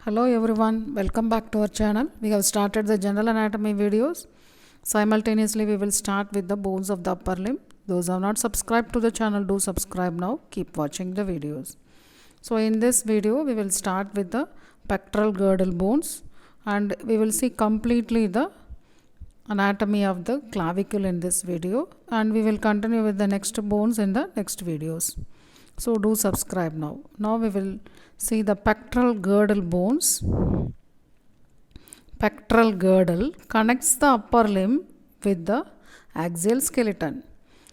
Hello everyone, welcome back to our channel. We have started the general anatomy videos. Simultaneously, we will start with the bones of the upper limb. Those who have not subscribed to the channel, do subscribe now. Keep watching the videos. So in this video, we will start with the pectoral girdle bones and we will see completely the anatomy of the clavicle in this video, and we will continue with the next bones in the next videos. So do subscribe now. Now we will see the pectoral girdle bones. Pectoral girdle connects the upper limb with the axial skeleton.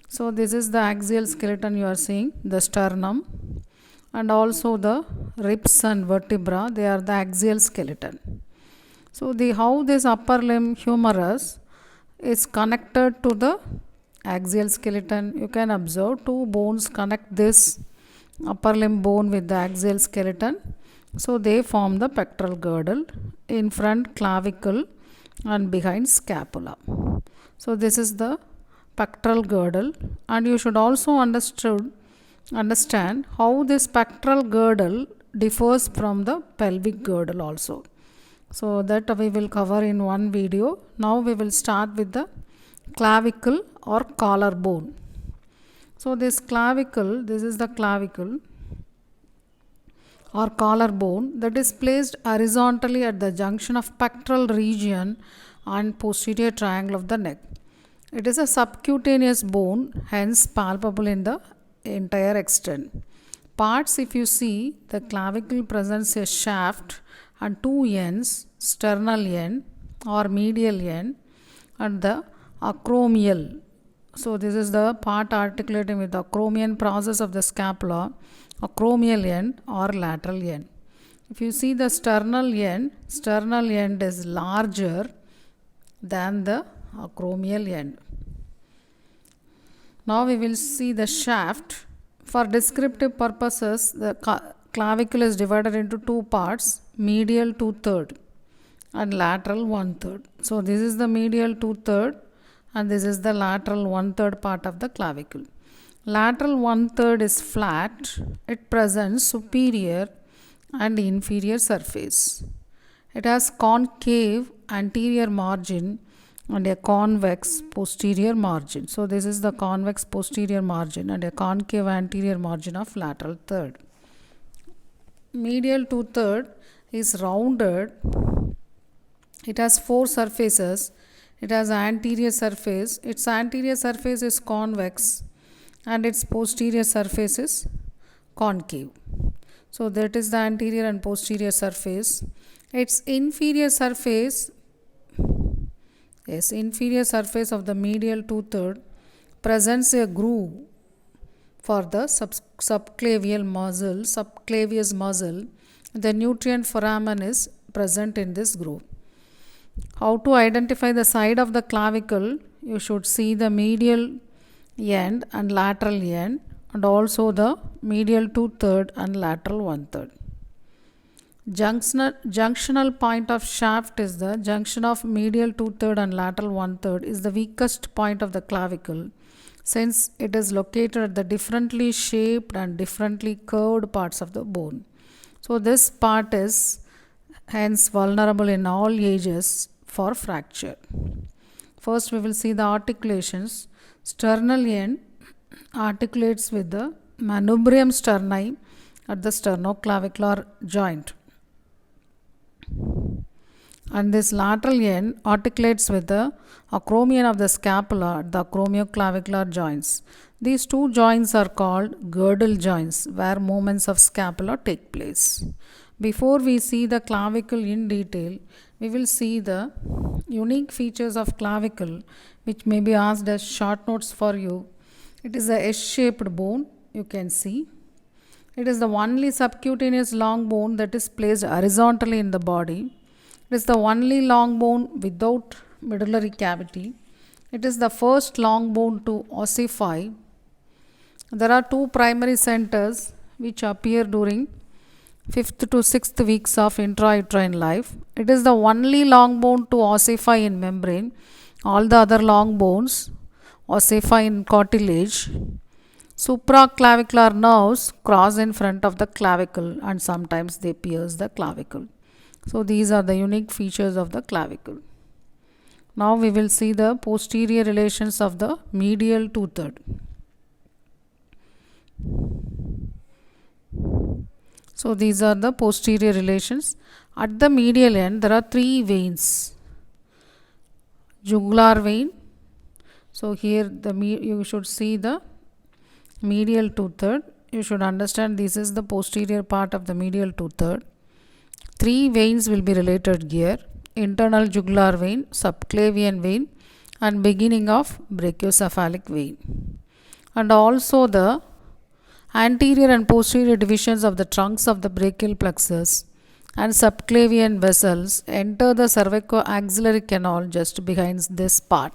So this is the axial skeleton you are seeing, the sternum, and also the ribs and vertebra, they are the axial skeleton. So how this upper limb humerus is connected to the axial skeleton, you can observe two bones connect this upper limb bone with the axial skeleton. So they form the pectoral girdle, in front clavicle and behind scapula. So this is the pectoral girdle, and you should also understand how this pectoral girdle differs from the pelvic girdle also. So that we will cover in one video. Now we will start with the clavicle or collarbone. So this clavicle, this is the clavicle or collarbone that is placed horizontally at the junction of pectoral region and posterior triangle of the neck. It is a subcutaneous bone, hence palpable in the entire extent. Parts, if you see, the clavicle presents a shaft and two ends, sternal end or medial end, and the acromial. So this is the part articulating with the acromion process of the scapula, acromial end or lateral end. If you see the sternal end is larger than the acromial end. Now we will see the shaft. For descriptive purposes, the clavicle is divided into two parts, medial 2/3 and lateral 1/3. So this is the medial 2/3 and this is the lateral 1/3 part of the clavicle. Lateral 1/3 is flat. It presents superior and inferior surface. It has concave anterior margin and a convex posterior margin. So this is the convex posterior margin and a concave anterior margin of lateral third. Medial 2/3 is rounded. It has four surfaces. It has anterior surface. Its anterior surface is convex and its posterior surface is concave. So that is the anterior and posterior surface. Its inferior surface of the medial 2/3 presents a groove for the subclavius muscle. The nutrient foramen is present in this groove. How to identify the side of the clavicle? You should see the medial end and lateral end, and also the medial 2/3 and lateral 1/3. Junctional point of shaft is the junction of medial 2/3 and lateral 1/3 is the weakest point of the clavicle, since it is located at the differently shaped and differently curved parts of the bone. So this part is hence vulnerable in all ages for fracture. First we will see the articulations. Sternal end articulates with the manubrium sterni at the sternoclavicular joint, and this lateral end articulates with the acromion of the scapula at the acromioclavicular joints. These two joints are called girdle joints, where movements of scapula take place. Before we see the clavicle in detail, we will see the unique features of clavicle, which may be asked as short notes for you. It is a S-shaped bone, you can see. It is the only subcutaneous long bone that is placed horizontally in the body. It is the only long bone without medullary cavity. It is the first long bone to ossify. There are two primary centers which appear during 5th to 6th weeks of intrauterine life. It is the only long bone to ossify in membrane. All the other long bones ossify in cartilage. Supraclavicular nerves cross in front of the clavicle and sometimes they pierce the clavicle. So these are the unique features of the clavicle. Now we will see the posterior relations of the medial two-third. So these are the posterior relations. At the medial end there are three veins. Jugular vein. So here you should see the medial two-third. You should understand this is the posterior part of the medial two-third. Three veins will be related here: internal jugular vein, subclavian vein, and beginning of brachiocephalic vein. And also the anterior and posterior divisions of the trunks of the brachial plexus and subclavian vessels enter the cervicoaxillary canal just behind this part.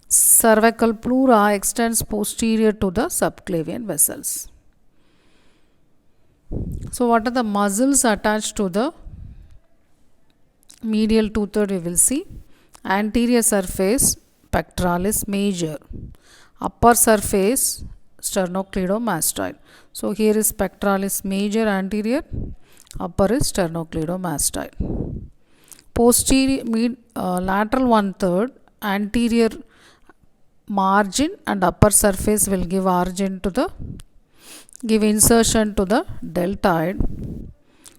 Cervical pleura extends posterior to the subclavian vessels. So what are the muscles attached to the medial two-third? We will see. Anterior surface pectoralis major, upper surface sternocleidomastoid. So here is pectoralis major anterior, upper is sternocleidomastoid. Posterior lateral one-third, anterior margin and upper surface will give insertion to the deltoid.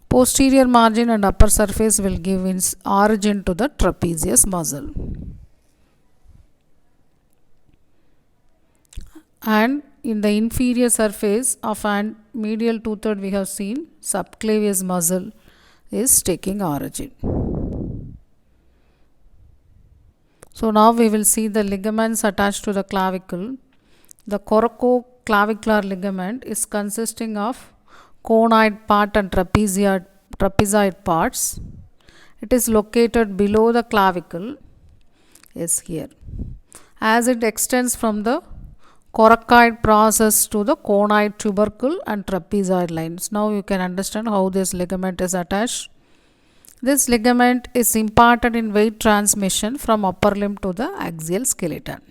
Posterior margin and upper surface will give origin to the trapezius muscle. And in the inferior surface of medial two-third we have seen subclavius muscle is taking origin. So now we will see the ligaments attached to the clavicle. The coracoclavicular ligament is consisting of conoid part and trapezoid parts. It is located below the clavicle, is here. As it extends from the coracoid process to the conoid tubercle and trapezoid lines. Now you can understand how this ligament is attached. This ligament is imparted in weight transmission from upper limb to the axial skeleton.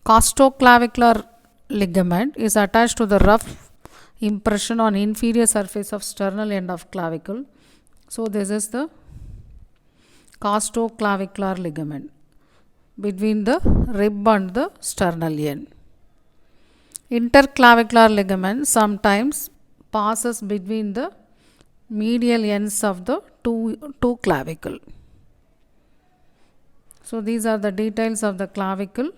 Costoclavicular ligament is attached to the rough impression on inferior surface of sternal end of clavicle. So this is the costoclavicular ligament between the rib and the sternal end. Interclavicular ligament sometimes passes between the medial ends of the two clavicle. So these are the details of the clavicle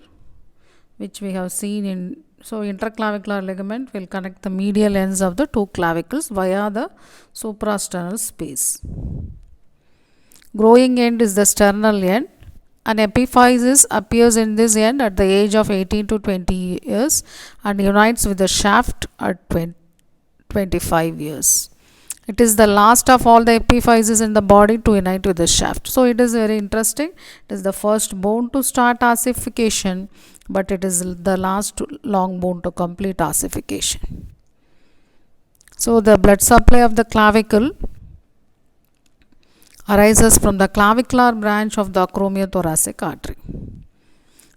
which we have seen in. So interclavicular ligament will connect the medial ends of the two clavicles via the suprasternal space. Growing end is the sternal end. An epiphysis appears in this end at the age of 18 to 20 years and unites with the shaft at 25 years. It is the last of all the epiphyses in the body to unite with the shaft. So it is very interesting. It is the first bone to start ossification, but it is the last long bone to complete ossification. So the blood supply of the clavicle arises from the clavicular branch of the acromiothoracic artery.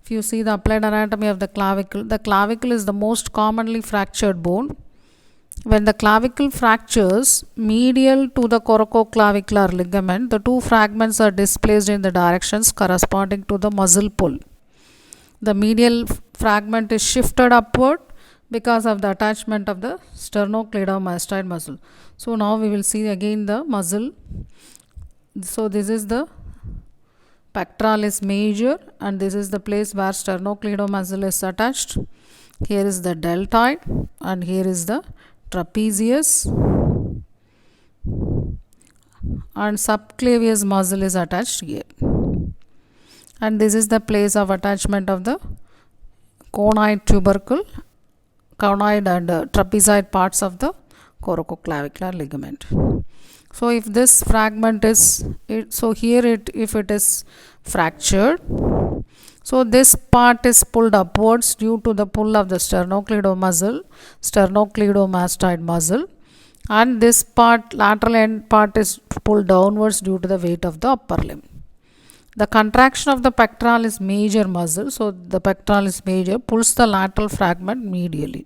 If you see the applied anatomy of the clavicle is the most commonly fractured bone. When the clavicle fractures medial to the coracoclavicular ligament, the two fragments are displaced in the directions corresponding to the muscle pull. The medial fragment is shifted upward because of the attachment of the sternocleidomastoid muscle. So now we will see again the muscle. So this is the pectoralis major and this is the place where sternocleidomuscle is attached. Here is the deltoid and here is the trapezius and subclavius muscle is attached here. And this is the place of attachment of the conoid tubercle, conoid and trapezoid parts of the coracoclavicular ligament. So if this fragment is, if it is fractured, so this part is pulled upwards due to the pull of the sternocleidomastoid muscle, and this part, lateral end part, is pulled downwards due to the weight of the upper limb. The contraction of the pectoralis major muscle, so the pectoralis major pulls the lateral fragment medially.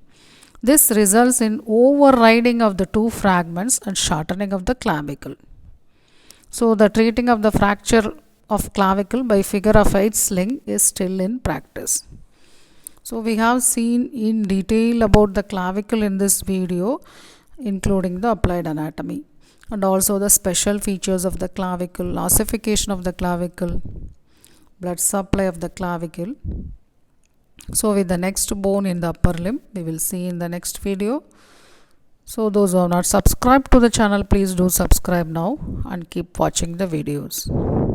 This results in overriding of the two fragments and shortening of the clavicle. So the treating of the fracture of clavicle by figure of 8 sling is still in practice. So we have seen in detail about the clavicle in this video, including the applied anatomy and also the special features of the clavicle, ossification of the clavicle, blood supply of the clavicle. So with the next bone in the upper limb, we will see in the next video. So those who have not subscribed to the channel, please do subscribe now and keep watching the videos.